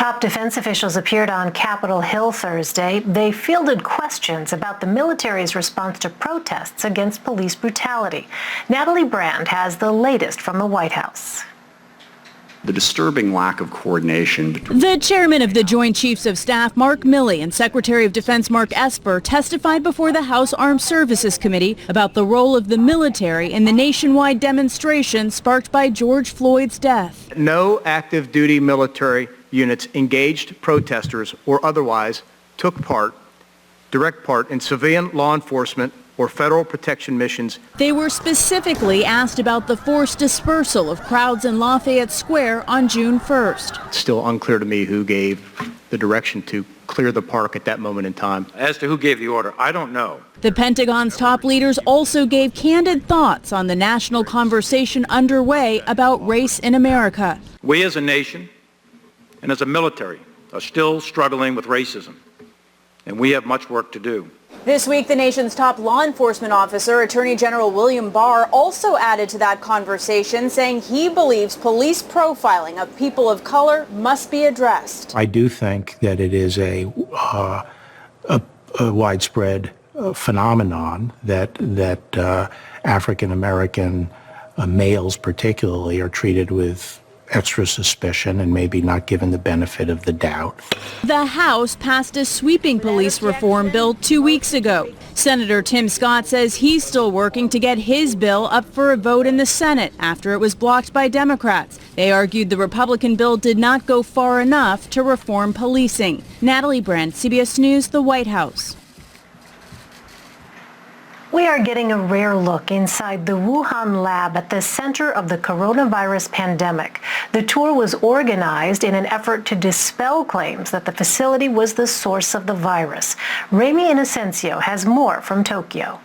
Top defense officials appeared on Capitol Hill Thursday. They fielded questions about the military's response to protests against police brutality. Natalie Brand has the latest from the White House. The disturbing lack of coordination between the chairman of the Joint Chiefs of Staff, Mark Milley, and Secretary of Defense Mark Esper testified before the House Armed Services Committee about the role of the military in the nationwide demonstration sparked by George Floyd's death. No active duty military units engaged protesters or otherwise took direct part in civilian law enforcement or federal protection missions. They were specifically asked about the forced dispersal of crowds in Lafayette Square on June 1st. It's still unclear to me who gave the direction to clear the park at that moment in time. As to who gave the order, I don't know. The Pentagon's top leaders also gave candid thoughts on the national conversation underway about race in America. We as a nation and as a military are still struggling with racism, and we have much work to do. This week, the nation's top law enforcement officer, Attorney General William Barr, also added to that conversation, saying he believes police profiling of people of color must be addressed. I do think that it is a widespread phenomenon that African American males particularly are treated with extra suspicion and maybe not given the benefit of the doubt. The House passed a sweeping police reform bill 2 weeks ago. Senator Tim Scott says he's still working to get his bill up for a vote in the Senate after it was blocked by Democrats. They argued the Republican bill did not go far enough to reform policing. Natalie Brand, CBS News, the White House. We are getting a rare look inside the Wuhan lab at the center of the coronavirus pandemic. The tour was organized in an effort to dispel claims that the facility was the source of the virus. Remy Inocencio has more from Tokyo.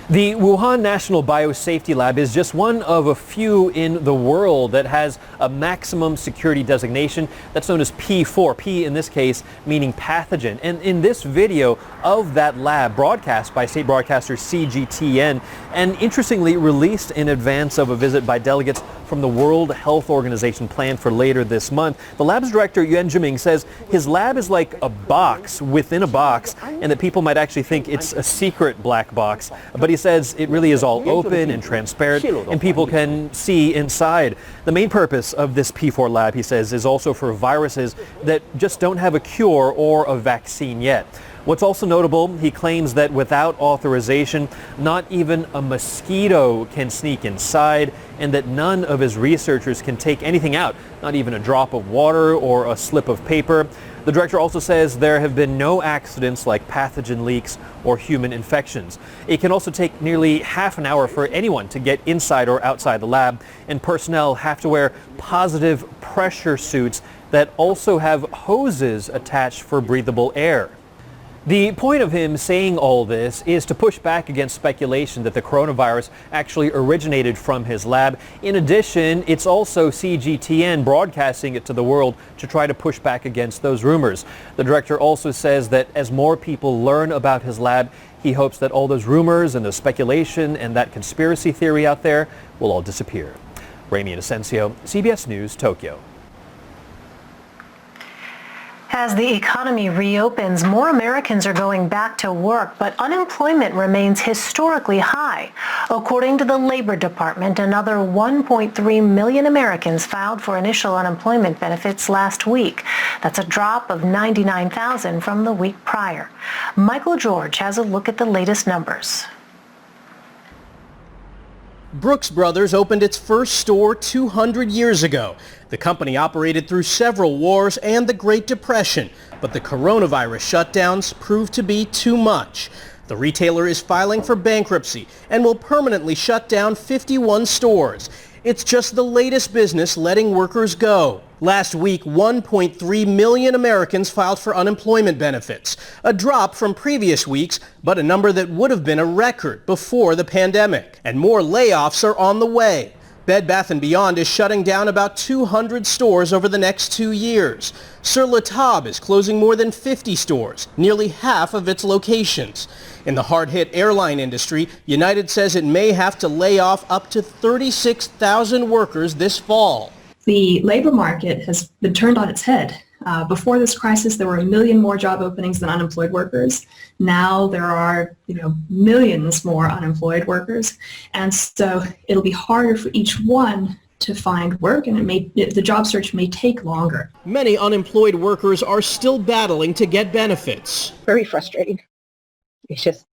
The Wuhan National Biosafety Lab is just one of a few in the world that has a maximum security designation that's known as P4. P in this case meaning pathogen. And in this video of that lab broadcast by state broadcaster Cbsn and interestingly released in advance of a visit by delegates from the World Health Organization planned for later this month, the lab's director Yuan Zhiming says his lab is like a box within a box and that people might actually think it's a secret black box. But he says it really is all open and transparent and people can see inside. The main purpose of this P4 lab, he says, is also for viruses that just don't have a cure or a vaccine yet. What's also notable, he claims that without authorization, not even a mosquito can sneak inside and that none of his researchers can take anything out, not even a drop of water or a slip of paper. The director also says there have been no accidents like pathogen leaks or human infections. It can also take nearly half an hour for anyone to get inside or outside the lab, and personnel have to wear positive pressure suits that also have hoses attached for breathable air. The point of him saying all this is to push back against speculation that the coronavirus actually originated from his lab. In addition, it's also CGTN broadcasting it to the world to try to push back against those rumors. The director also says that as more people learn about his lab, he hopes that all those rumors and the speculation and that conspiracy theory out there will all disappear. Remy Inocencio, CBS News, Tokyo. As the economy reopens, more Americans are going back to work, but unemployment remains historically high. According to the Labor Department, another 1.3 million Americans filed for initial unemployment benefits last week. That's a drop of 99,000 from the week prior. Michael George has a look at the latest numbers. Brooks Brothers opened its first store 200 years ago. The company operated through several wars and the Great Depression, but the coronavirus shutdowns proved to be too much. The retailer is filing for bankruptcy and will permanently shut down 51 stores. It's just the latest business letting workers go. Last week, 1.3 million Americans filed for unemployment benefits, a drop from previous weeks, but a number that would have been a record before the pandemic. And more layoffs are on the way. Bed Bath & Beyond is shutting down about 200 stores over the next 2 years. Sur La Table is closing more than 50 stores, nearly half of its locations. In the hard-hit airline industry, United says it may have to lay off up to 36,000 workers this fall. The labor market has been turned on its head. Before this crisis, there were 1 million more job openings than unemployed workers. Now there are, millions more unemployed workers, and so it'll be harder for each one to find work, and the job search may take longer. Many unemployed workers are still battling to get benefits. Very frustrating. It's just,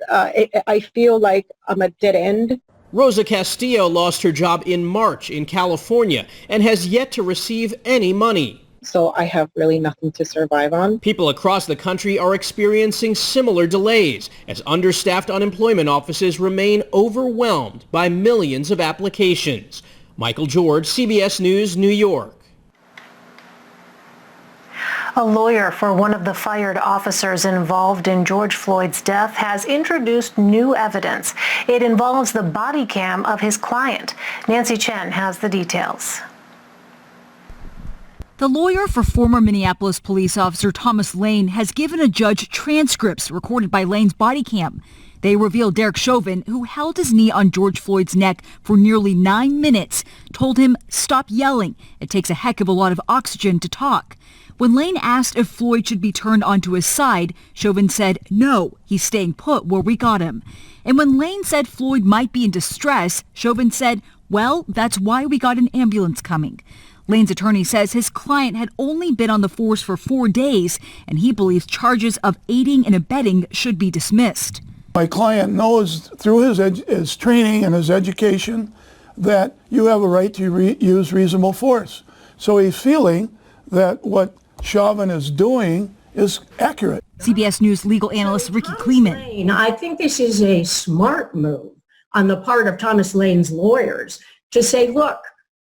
I feel like I'm a dead end. Rosa Castillo lost her job in March in California and has yet to receive any money. So I have really nothing to survive on. People across the country are experiencing similar delays as understaffed unemployment offices remain overwhelmed by millions of applications. Michael George, CBS News, New York. A lawyer for one of the fired officers involved in George Floyd's death has introduced new evidence. It involves the body cam of his client. Nancy Chen has the details. The lawyer for former Minneapolis police officer Thomas Lane has given a judge transcripts recorded by Lane's body cam. They reveal Derek Chauvin, who held his knee on George Floyd's neck for nearly 9 minutes, told him, "Stop yelling. It takes a heck of a lot of oxygen to talk." When Lane asked if Floyd should be turned onto his side, Chauvin said, "No, he's staying put where we got him." And when Lane said Floyd might be in distress, Chauvin said, "Well, that's why we got an ambulance coming." Lane's attorney says his client had only been on the force for 4 days, and he believes charges of aiding and abetting should be dismissed. My client knows through his training and his education that you have a right to use reasonable force. So he's feeling that what Chauvin is doing is accurate. CBS News legal analyst Ricky Kleeman. I think this is a smart move on the part of Thomas Lane's lawyers to say, look,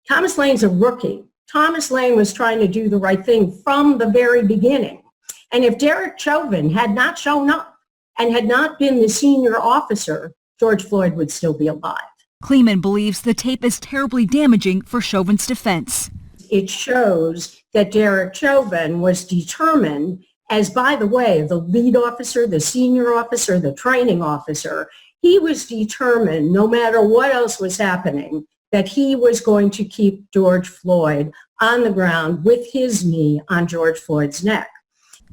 Thomas Lane's a rookie. Thomas Lane was trying to do the right thing from the very beginning. And if Derek Chauvin had not shown up and had not been the senior officer, George Floyd would still be alive. Kleeman believes the tape is terribly damaging for Chauvin's defense. It shows that Derek Chauvin was determined, as by the way, the lead officer, the senior officer, the training officer, he was determined, no matter what else was happening, that he was going to keep George Floyd on the ground with his knee on George Floyd's neck.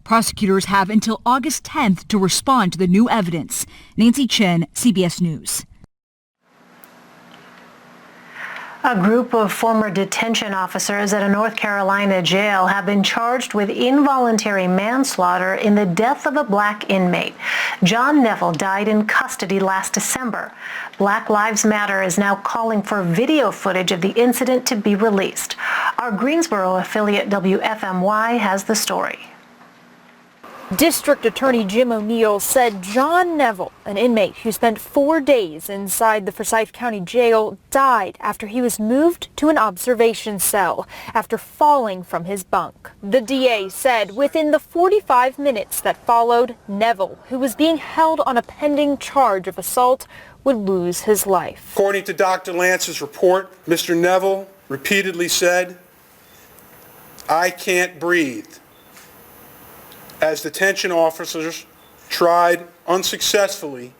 Prosecutors have until August 10th to respond to the new evidence. Nancy Chen, CBS News. A group of former detention officers at a North Carolina jail have been charged with involuntary manslaughter in the death of a black inmate. John Neville died in custody last December. Black Lives Matter is now calling for video footage of the incident to be released. Our Greensboro affiliate WFMY has the story. District Attorney Jim O'Neill said John Neville, an inmate who spent 4 days inside the Forsyth County Jail, died after he was moved to an observation cell after falling from his bunk. The DA said within the 45 minutes that followed, Neville, who was being held on a pending charge of assault, would lose his life. According to Dr. Lance's report, Mr. Neville repeatedly said, "I can't breathe," as detention officers tried unsuccessfully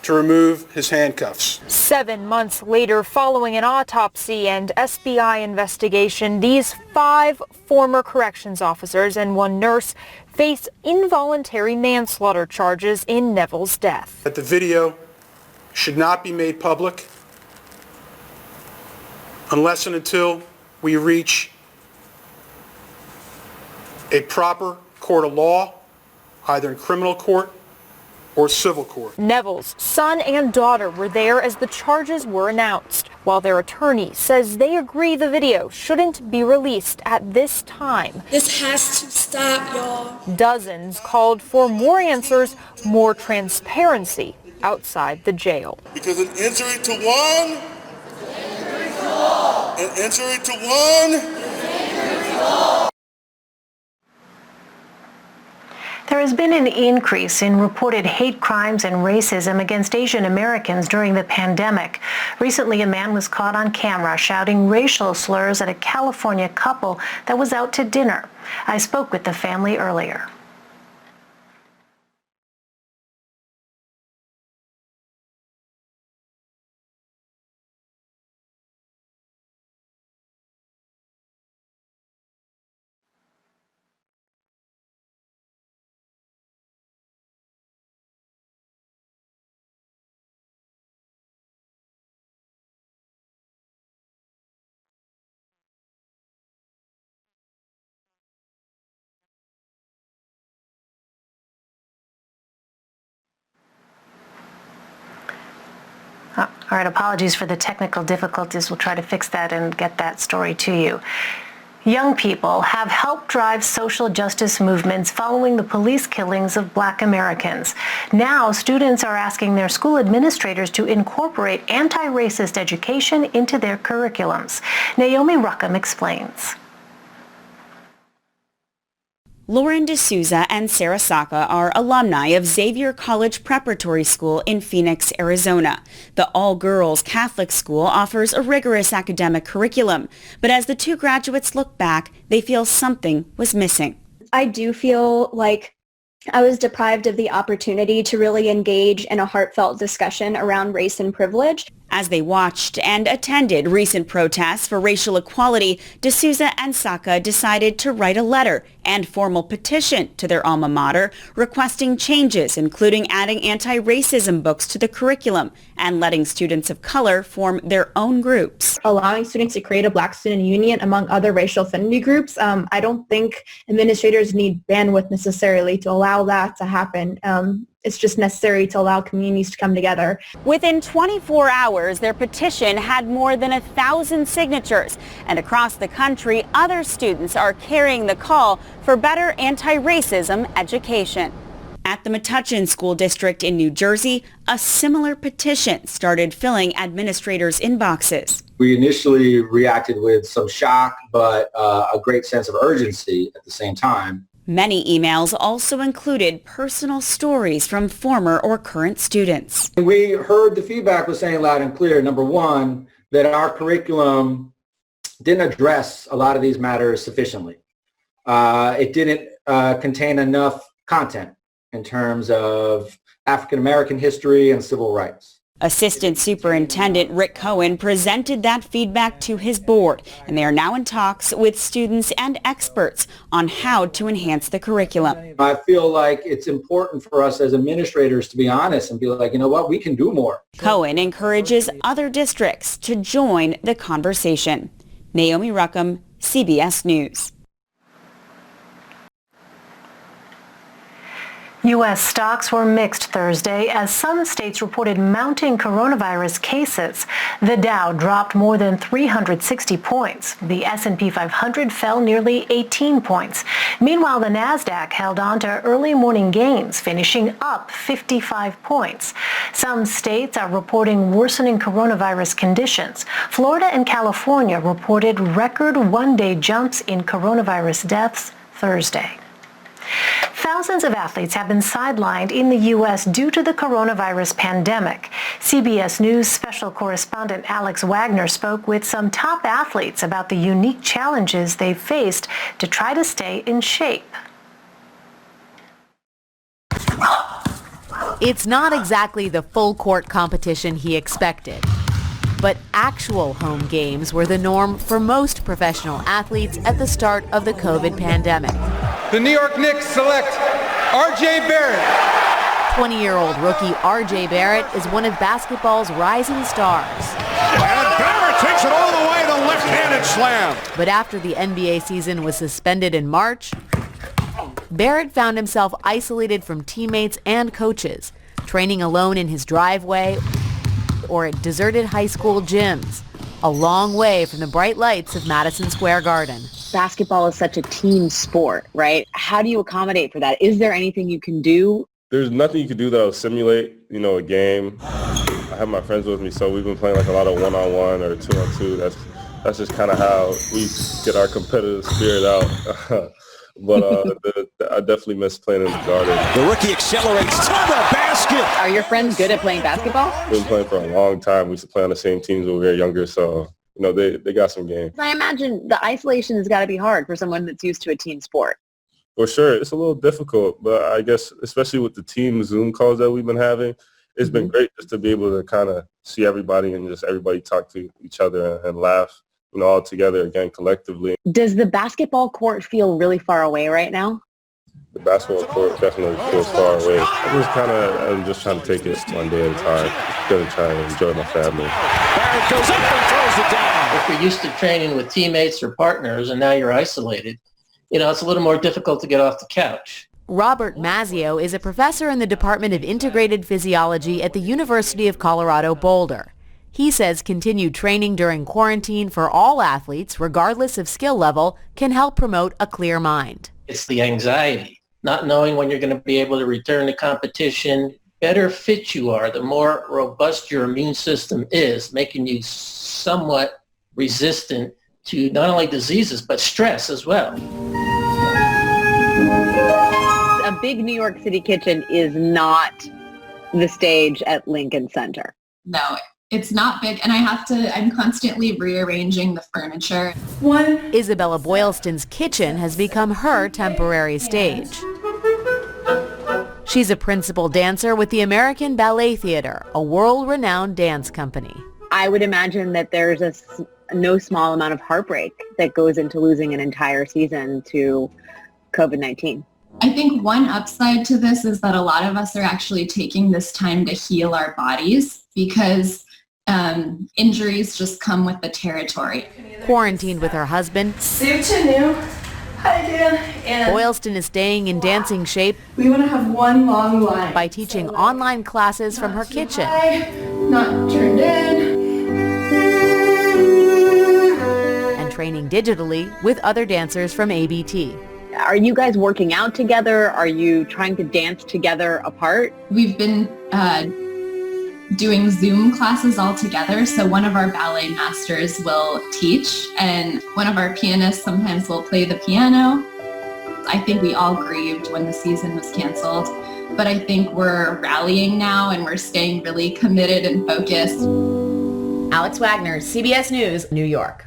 to remove his handcuffs. 7 months later, following an autopsy and SBI investigation, these 5 former corrections officers and 1 nurse face involuntary manslaughter charges in Neville's death. That the video should not be made public unless and until we reach a proper court of law, either in criminal court or civil court. Neville's son and daughter were there as the charges were announced, while their attorney says they agree the video shouldn't be released at this time. This has to stop, y'all. Dozens called for more answers, more transparency outside the jail. Because an injury to one, an injury to one, There has been an increase in reported hate crimes and racism against Asian Americans during the pandemic. Recently, a man was caught on camera shouting racial slurs at a California couple that was out to dinner. I spoke with the family earlier. All right, apologies for the technical difficulties. We'll try to fix that and get that story to you. Young people have helped drive social justice movements following the police killings of Black Americans. Now, students are asking their school administrators to incorporate anti-racist education into their curriculums. Naomi Ruckham explains. Lauren D'Souza and Sarah Saka are alumni of Xavier College Preparatory School in Phoenix, Arizona. The all-girls Catholic school offers a rigorous academic curriculum, but as the two graduates look back, they feel something was missing. I do feel like I was deprived of the opportunity to really engage in a heartfelt discussion around race and privilege. As they watched and attended recent protests for racial equality, D'Souza and Saka decided to write a letter and formal petition to their alma mater requesting changes, including adding anti-racism books to the curriculum and letting students of color form their own groups. Allowing students to create a Black student union among other racial affinity groups, I don't think administrators need bandwidth necessarily to allow that to happen. It's just necessary to allow communities to come together. Within 24 hours, their petition had more than 1,000 signatures. And across the country, other students are carrying the call for better anti-racism education. At the Metuchen School District in New Jersey, a similar petition started filling administrators' inboxes. We initially reacted with some shock, but a great sense of urgency at the same time. Many emails also included personal stories from former or current students. We heard the feedback was saying loud and clear, number one, that our curriculum didn't address a lot of these matters sufficiently. It didn't contain enough content in terms of African American history and civil rights. Assistant Superintendent Rick Cohen presented that feedback to his board, and they are now in talks with students and experts on how to enhance the curriculum. I feel like it's important for us as administrators to be honest and be like, you know what, we can do more. Cohen encourages other districts to join the conversation. Naomi Ruckham, CBS News. U.S. stocks were mixed Thursday as some states reported mounting coronavirus cases. The Dow dropped more than 360 points. The S&P 500 fell nearly 18 points. Meanwhile, the Nasdaq held on to early morning gains, finishing up 55 points. Some states are reporting worsening coronavirus conditions. Florida and California reported record one-day jumps in coronavirus deaths Thursday. Thousands of athletes have been sidelined in the U.S. due to the coronavirus pandemic. CBS News special correspondent Alex Wagner spoke with some top athletes about the unique challenges they've faced to try to stay in shape. It's not exactly the full court competition he expected, but actual home games were the norm for most professional athletes at the start of the COVID pandemic. The New York Knicks select R.J. Barrett. 20-year-old rookie R.J. Barrett is one of basketball's rising stars. And Barrett takes it all the way to left-handed slam. But after the NBA season was suspended in March, Barrett found himself isolated from teammates and coaches, training alone in his driveway or at deserted high school gyms, a long way from the bright lights of Madison Square Garden. Basketball is such a team sport, right? How do you accommodate for that? Is there anything you can do? There's nothing you can do that'll simulate, a game. I have my friends with me, so we've been playing like a lot of one-on-one or two-on-two. That's just kind of how we get our competitive spirit out. But I definitely miss playing in the Garden. The rookie accelerates to the basket. Are your friends good at playing basketball? We've been playing for a long time. We used to play on the same teams when we were younger, so they got some game. I imagine the isolation has got to be hard for someone that's used to a team sport. For sure. It's a little difficult, but I guess especially with the team Zoom calls that we've been having, it's been great just to be able to kind of see everybody and just everybody talk to each other and laugh, all together again collectively. Does the basketball court feel really far away right now? The basketball court definitely feels far away. I'm just trying to take it one day at a time. Going to try and enjoy my family. Barrett goes up and throws it down. If you're used to training with teammates or partners and now you're isolated, it's a little more difficult to get off the couch. Robert Mazzio is a professor in the Department of Integrated Physiology at the University of Colorado Boulder. He says continued training during quarantine for all athletes, regardless of skill level, can help promote a clear mind. It's the anxiety, not knowing when you're going to be able to return to competition. Better fit you are, the more robust your immune system is, making you somewhat resistant to not only diseases, but stress as well. A big New York City kitchen is not the stage at Lincoln Center. No, it's not big, and I'm constantly rearranging the furniture. Isabella Boylston's kitchen has become her temporary stage. She's a principal dancer with the American Ballet Theater, a world-renowned dance company. I would imagine that there's no small amount of heartbreak that goes into losing an entire season to COVID-19. I think one upside to this is that a lot of us are actually taking this time to heal our bodies because injuries just come with the territory. Quarantined with her husband, Hi, Dan. And Boylston is staying in dancing shape. We want to have one long line. By teaching online classes from her kitchen. Not turned in. And training digitally with other dancers from ABT. Are you guys working out together? Are you trying to dance together apart? We've been doing Zoom classes all together. So one of our ballet masters will teach and one of our pianists sometimes will play the piano. I think we all grieved when the season was canceled, but I think we're rallying now and we're staying really committed and focused. Alex Wagner, CBS News, New York.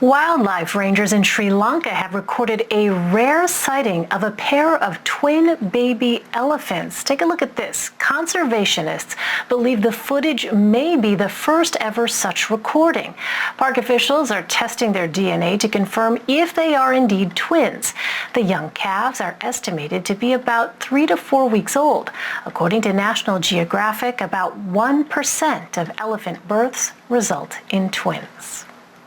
Wildlife rangers in Sri Lanka have recorded a rare sighting of a pair of twin baby elephants. Take a look at this. Conservationists believe the footage may be the first ever such recording. Park officials are testing their DNA to confirm if they are indeed twins. The young calves are estimated to be about 3 to 4 weeks old. According to National Geographic, about 1% of elephant births result in twins.